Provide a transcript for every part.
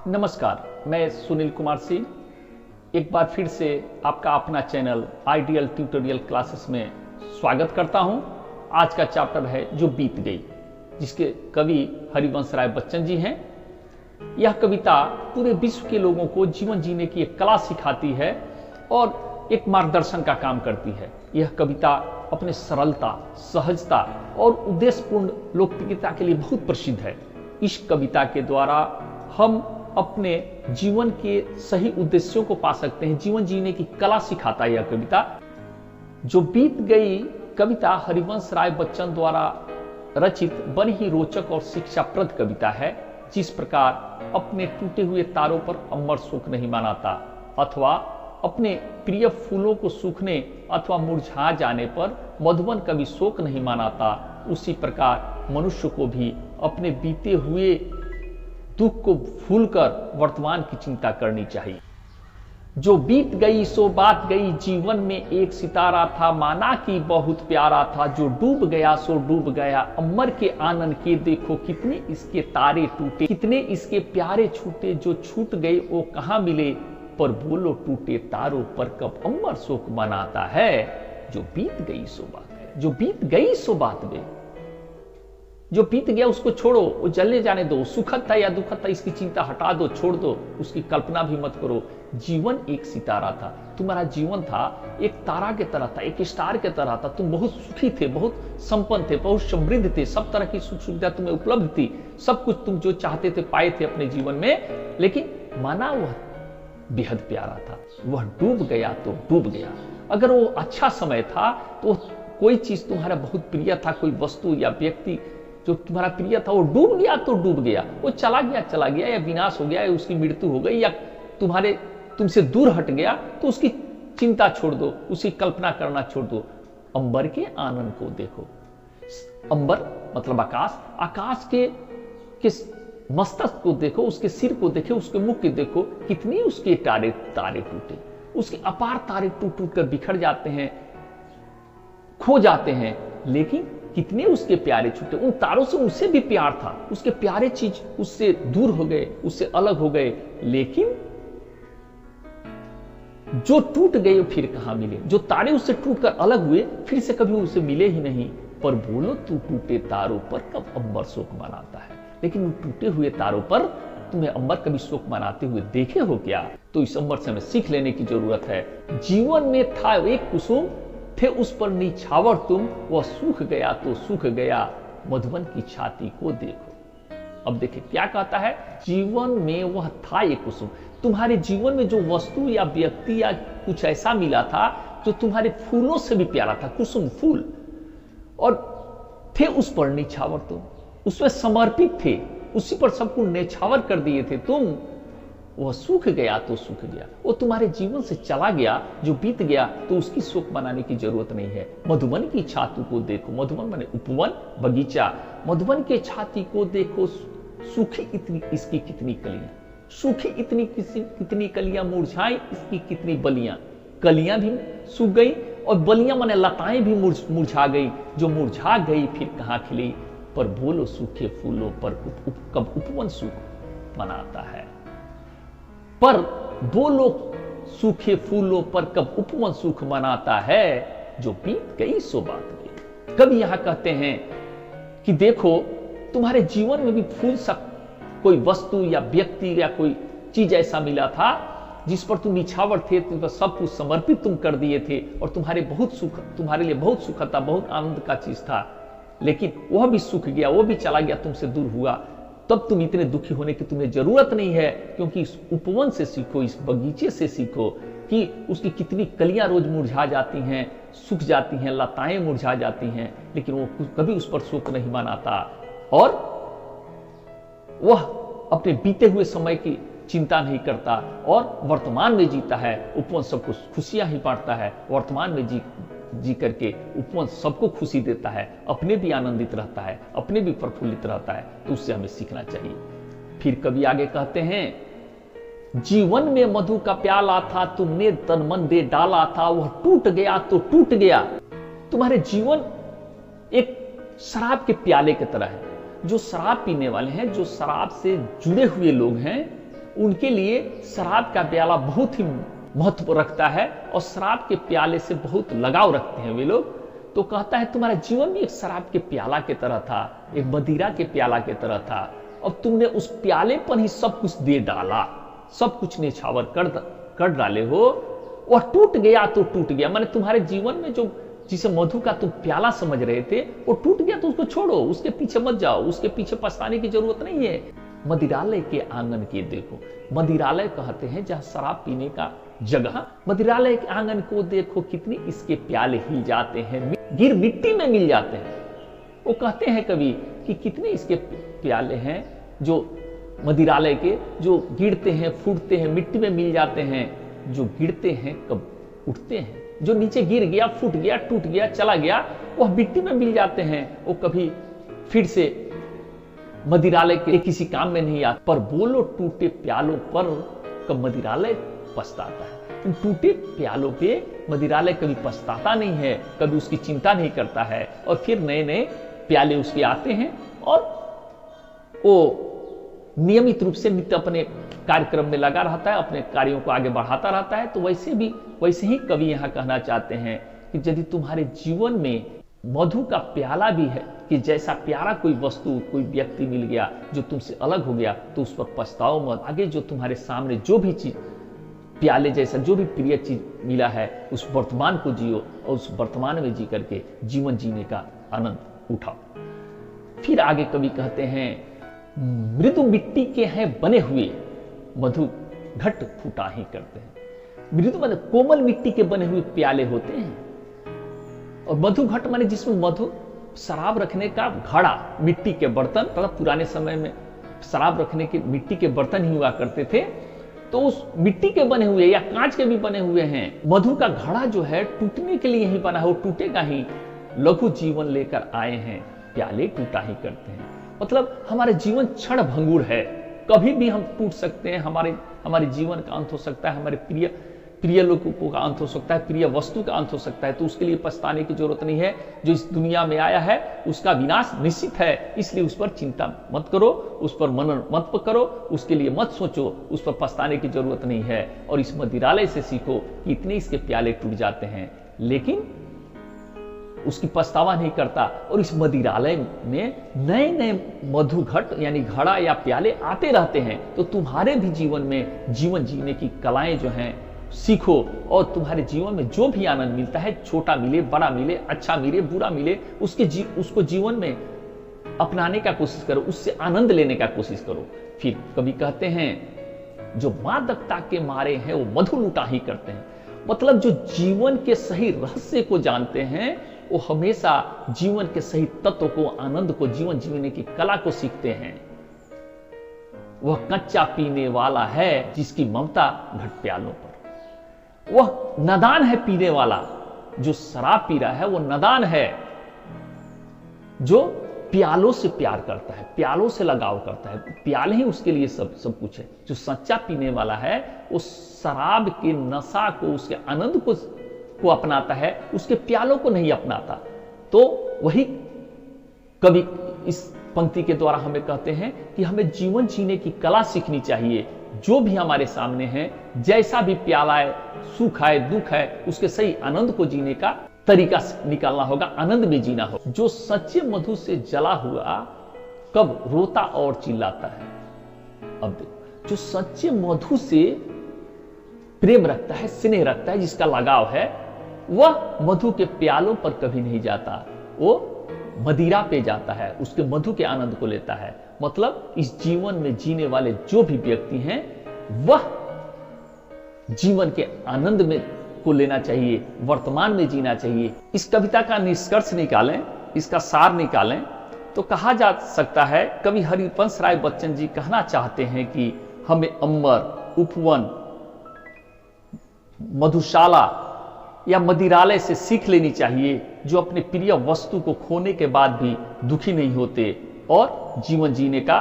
नमस्कार, मैं सुनील कुमार सिंह एक बार फिर से आपका अपना चैनल आइडियल ट्यूटोरियल क्लासेस में स्वागत करता हूं। आज का चैप्टर है जो बीत गई, जिसके कवि हरिवंश राय बच्चन जी हैं। यह कविता पूरे विश्व के लोगों को जीवन जीने की एक कला सिखाती है और एक मार्गदर्शन का काम करती है। यह कविता अपने सरलता, सहजता और उद्देश्यपूर्ण लोकप्रियता के लिए बहुत प्रसिद्ध है। इस कविता के द्वारा हम अपने जीवन के सही उद्देश्यों को पा सकते हैं। जीवन जीने की कला सिखाता है यह कविता। जो बीत गई कविता हरिवंश राय बच्चन द्वारा रचित बड़ी ही रोचक और शिक्षाप्रद कविता है। जिस प्रकार अपने टूटे हुए तारों पर अमर शोक नहीं मनाता अथवा अपने प्रिय फूलों को सूखने अथवा मुरझा जाने पर मधुबन कभी शोक नहीं मनाता, उसी प्रकार मनुष्य को भी अपने बीते हुए दुख को भूलकर वर्तमान की चिंता करनी चाहिए। जो बीत गई सो बात गई, जीवन में एक सितारा था, माना कि बहुत प्यारा था। जो डूब गया सो डूब गया, अमर के आनंद के देखो कितने इसके तारे टूटे, कितने इसके प्यारे छूटे। जो छूट गए वो कहाँ मिले, पर बोलो टूटे तारों पर कब अमर शोक मनाता है। जो बीत गई सो बात गई, जो बीत गई सो बात गई। जो बीत गया उसको छोड़ो, वो जलने जाने दो। सुखद था या दुखद था इसकी चिंता हटा दो, छोड़ दो, उसकी कल्पना भी मत करो। जीवन एक सितारा था, तुम्हारा जीवन था एक तारा के तरह था, एक स्टार के तरह था। तुम बहुत सुखी थे, बहुत संपन्न थे, बहुत समृद्ध थे, सब तरह की सुख सुविधा तुम्हें उपलब्ध थी, सब कुछ तुम जो चाहते थे पाए थे अपने जीवन में। लेकिन माना वह बेहद प्यारा था, वह डूब गया तो डूब गया। अगर वो अच्छा समय था तो कोई चीज तुम्हारा बहुत प्रिय था, कोई वस्तु या व्यक्ति जो तुम्हारा प्रिय था, वो डूब गया तो डूब गया, वो चला गया या विनाश हो गया या उसकी मृत्यु हो गई या तुमसे दूर हट गया, तो उसकी चिंता छोड़ दो, उसकी कल्पना करना छोड़ दो। अंबर के आनंद को देखो। अंबर मतलब आकाश, आकाश के मस्तक को देखो, उसके सिर को देखो, उसके मुख को देखो, कितनी उसके तारे टूटे। उसके अपार तारे टूट टूट कर बिखर जाते हैं, खो जाते हैं, लेकिन कितने उसके प्यारे छूटे। उन तारों से उससे भी प्यार था, उसके प्यारे चीज उससे दूर हो गए, उससे अलग हो गए। लेकिन जो टूट गए फिर कहां मिले, जो तारे उससे टूटकर अलग हुए फिर से कभी उसे मिले ही नहीं। पर बोलो तू टूटे तारों पर कब अंबर शोक मनाता है। लेकिन उन टूटे हुए तारों पर तुम्हें अंबर कभी शोक मनाते हुए देखे हो क्या? तो इस अंबर से हमें सीख लेने की जरूरत है। जीवन में था एक कुसुम, थे उस पर निछावर तुम, वह सूख गया तो सूख गया, मधुबन की छाती को देखो। अब देखिए क्या कहता है, जीवन में वह था एक कुसुम। तुम्हारे जीवन में जो वस्तु या व्यक्ति या कुछ ऐसा मिला था जो तुम्हारे फूलों से भी प्यारा था, कुसुम फूल, और थे उस पर निछावर तुम, उसमें समर्पित थे, उसी पर सब कुछ नेछावर कर दिए थे तुम। वह सूख गया तो सूख गया, वो तुम्हारे जीवन से चला गया, जो बीत गया, तो उसकी शोक मनाने की जरूरत नहीं है। मधुबन की छाती को देखो, मधुबन माने उपवन, बगीचा। मधुबन के छाती को देखो, सूखी इतनी इसकी कितनी कलियां, सूखी इतनी कितनी कलियां, मुरझाई इसकी कितनी बलियां। कलियां भी सूख गई और बलियां माने लताएं भी मुरझा गई। जो मुरझा गई फिर कहां खिली, पर बोलो सूखे फूलों पर कब उपवन सूख मनाता है। पर बोलो सूखे फूलों पर कब उपवन सुख मनाता है। जो बीत गई सो बात गई। कभी यहां कहते हैं कि देखो तुम्हारे जीवन में भी फूल सा कोई वस्तु या व्यक्ति या कोई चीज ऐसा मिला था जिस पर तुम निछावर थे, तुम पर सब कुछ समर्पित तुम कर दिए थे और तुम्हारे लिए बहुत सुख था, बहुत आनंद का चीज था। लेकिन वह भी सूख गया, वो भी चला गया, तुमसे दूर हुआ। तब तुम इतने दुखी होने की तुम्हें जरूरत नहीं है, क्योंकि इस उपवन से सीखो, इस बगीचे से सीखो कि उसकी कितनी कलियां रोज मुरझा जाती हैं, सूख जाती हैं, लताएं मुरझा जाती हैं, लेकिन वो कभी उस पर शोक नहीं मनाता और वह अपने बीते हुए समय की चिंता नहीं करता और वर्तमान में जीता है। उपवन सबको खुशियां ही बांटता है, वर्तमान में जी करके उपवन सबको खुशी देता है, अपने भी आनंदित रहता है, अपने भी प्रफुल्लित रहता है। तो उससे हमें सीखना चाहिए। फिर कभी आगे कहते हैं, जीवन में मधु का प्याला था, तुमने तन मन दे डाला था, वह टूट गया तो टूट गया। तुम्हारे जीवन एक शराब के प्याले की तरह है। जो शराब पीने वाले हैं, जो शराब से जुड़े हुए लोग हैं, उनके लिए शराब का प्याला बहुत ही महत्व रखता है और शराब के प्याले से बहुत लगाव रखते हैं वे लोग। तो कहता है तुम्हारा जीवन भी एक शराब के प्याला की तरह था, एक मदिरा के प्याला की तरह था, और तुमने उस प्याले पर ही सब कुछ दे डाला, सब कुछ निछावर कर डाले हो। वह टूट गया तो टूट गया, माने तुम्हारे जीवन में जो जिसे मधु का तुम प्याला समझ रहे थे वो टूट गया, तो उसको छोड़ो, उसके पीछे मत जाओ, उसके पीछे पछताने की जरूरत नहीं है। मदिरालय के आंगन के देखो, मदिरालय कहते हैं जहां शराब पीने का जगह, मदिरालय के आंगन को देखो, कितने इसके प्याले हिल जाते हैं, गिर मिट्टी में मिल जाते हैं। वो कहते हैं कभी कि कितने इसके प्याले हैं जो मदिरालय के, जो गिरते हैं, फूटते हैं, मिट्टी में मिल जाते हैं, जो गिरते हैं कब उठते हैं, जो नीचे गिर गया, फूट गया, टूट गया, चला गया, वह मिट्टी में मिल जाते हैं, वो कभी फिर से मदिरालय के किसी काम में नहीं आता। पर बोलो टूटे प्यालों पर कब मदिरालय पछताता है। इन टूटे प्यालों पे मदिरालय कभी पछताता नहीं है, कभी उसकी चिंता नहीं करता है, और फिर नए नए प्याले उसके आते हैं और वो नियमित रूप से नित्य अपने कार्यक्रम में लगा रहता है, अपने कार्यों को आगे बढ़ाता रहता है। तो वैसे ही कवि यहां कहना चाहते हैं कि यदि तुम्हारे जीवन में मधु का प्याला भी है, कि जैसा प्यारा कोई वस्तु, कोई व्यक्ति मिल गया जो तुमसे अलग हो गया, तो उस पर पछताओ मत। आगे जो तुम्हारे सामने जो भी चीज, प्याले जैसा जो भी प्रिय चीज मिला है, उस वर्तमान को जियो और उस वर्तमान में जी करके जीवन जीने का आनंद उठाओ। फिर आगे कवि कहते हैं, मृदु मिट्टी के हैं बने हुए मधु घट फूटा ही करते हैं। मृदु माने कोमल मिट्टी के बने हुए प्याले होते हैं, और मधु घट माने जिसमें मधु, शराब रखने का घड़ा, मिट्टी के बर्तन, पुराने समय में शराब रखने के मिट्टी के बर्तन ही हुआ करते थे, तो उस मिट्टी के बने हुए या कांच के भी बने हुए हैं। मधु का घड़ा जो है टूटने के लिए ही बना है, वो टूटेगा ही। लघु जीवन लेकर आए हैं, प्याले टूटा ही करते हैं। मतलब हमारे जीवन क्षण भंगुर है, कभी भी हम टूट सकते हैं, हमारे जीवन का अंत हो सकता है, हमारे प्रिय लोगों का अंत हो सकता है, प्रिय वस्तु का अंत हो सकता है। तो उसके लिए पछताने की जरूरत नहीं है। जो इस दुनिया में आया है उसका विनाश निश्चित है, इसलिए उस पर चिंता मत करो, उस पर मनन मत करो, उसके लिए मत सोचो, उस पर पछताने की जरूरत नहीं है। और इस मदिरालय से सीखो कि इतने इसके प्याले टूट जाते हैं, लेकिन उसकी पछतावा नहीं करता। और इस मदिरालय में नए नए मधु घट यानी घड़ा या प्याले आते रहते हैं। तो तुम्हारे भी जीवन में जीवन जीने की कलाएं जो हैं सीखो, और तुम्हारे जीवन में जो भी आनंद मिलता है, छोटा मिले, बड़ा मिले, अच्छा मिले, बुरा मिले, उसको जीवन में अपनाने का कोशिश करो, उससे आनंद लेने का कोशिश करो। फिर कभी कहते हैं, जो मादकता के मारे हैं वो मधु लूटा ही करते हैं। मतलब जो जीवन के सही रहस्य को जानते हैं, वो हमेशा जीवन के सही तत्व को, आनंद को, जीवन जीने की कला को सीखते हैं। वह कच्चा पीने वाला है जिसकी ममता घट प्यालों पर। वह नादान है पीने वाला, जो शराब पी रहा है वो नादान है, जो प्यालों से प्यार करता है, प्यालों से लगाव करता है, प्याले ही उसके लिए सब कुछ है। जो सच्चा पीने वाला है वो शराब के नशा को, उसके आनंद को अपनाता है, उसके प्यालों को नहीं अपनाता। तो वही कवि इस पंक्ति के द्वारा हमें कहते हैं कि हमें जीवन जीने की कला सीखनी चाहिए। जो भी हमारे सामने है, जैसा भी प्याला है, सुख है, दुख है, उसके सही आनंद को जीने का तरीका निकालना होगा, आनंद में जीना होगा। जो सच्चे मधु से जला हुआ कब रोता और चिल्लाता है। अब देखो, जो सच्चे मधु से प्रेम रखता है, स्नेह रखता है, जिसका लगाव है, वह मधु के प्यालों पर कभी नहीं जाता, वो मदिरा पे जाता है, उसके मधु के आनंद को लेता है। मतलब इस जीवन में जीने वाले जो भी व्यक्ति हैं, वह जीवन के आनंद में को लेना चाहिए, वर्तमान में जीना चाहिए। इस कविता का निष्कर्ष निकालें, इसका सार निकालें, तो कहा जा सकता है, कवि हरिवंश राय बच्चन जी कहना चाहते हैं कि हमें अम्बर, उपवन, मधुशाला या मदिरालय से सीख लेनी चाहिए, जो अपने प्रिय वस्तु को खोने के बाद भी दुखी नहीं होते और जीवन जीने का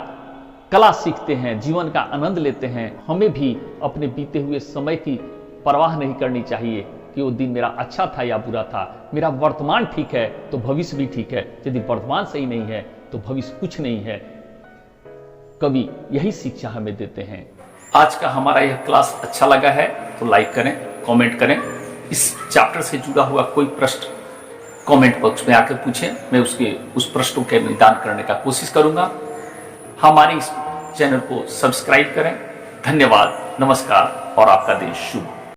कला सीखते हैं, जीवन का आनंद लेते हैं। हमें भी अपने बीते हुए समय की परवाह नहीं करनी चाहिए कि वो दिन मेरा अच्छा था या बुरा था। मेरा वर्तमान ठीक है तो भविष्य भी ठीक है, यदि वर्तमान सही नहीं है तो भविष्य कुछ नहीं है। कवि यही शिक्षा हमें देते हैं। आज का हमारा यह क्लास अच्छा लगा है तो लाइक करें, कमेंट करें। इस चैप्टर से जुड़ा हुआ कोई प्रश्न कमेंट बॉक्स में आकर पूछें, मैं उस प्रश्नों के निदान करने का कोशिश करूंगा। हमारे इस चैनल को सब्सक्राइब करें। धन्यवाद, नमस्कार और आपका दिन शुभ।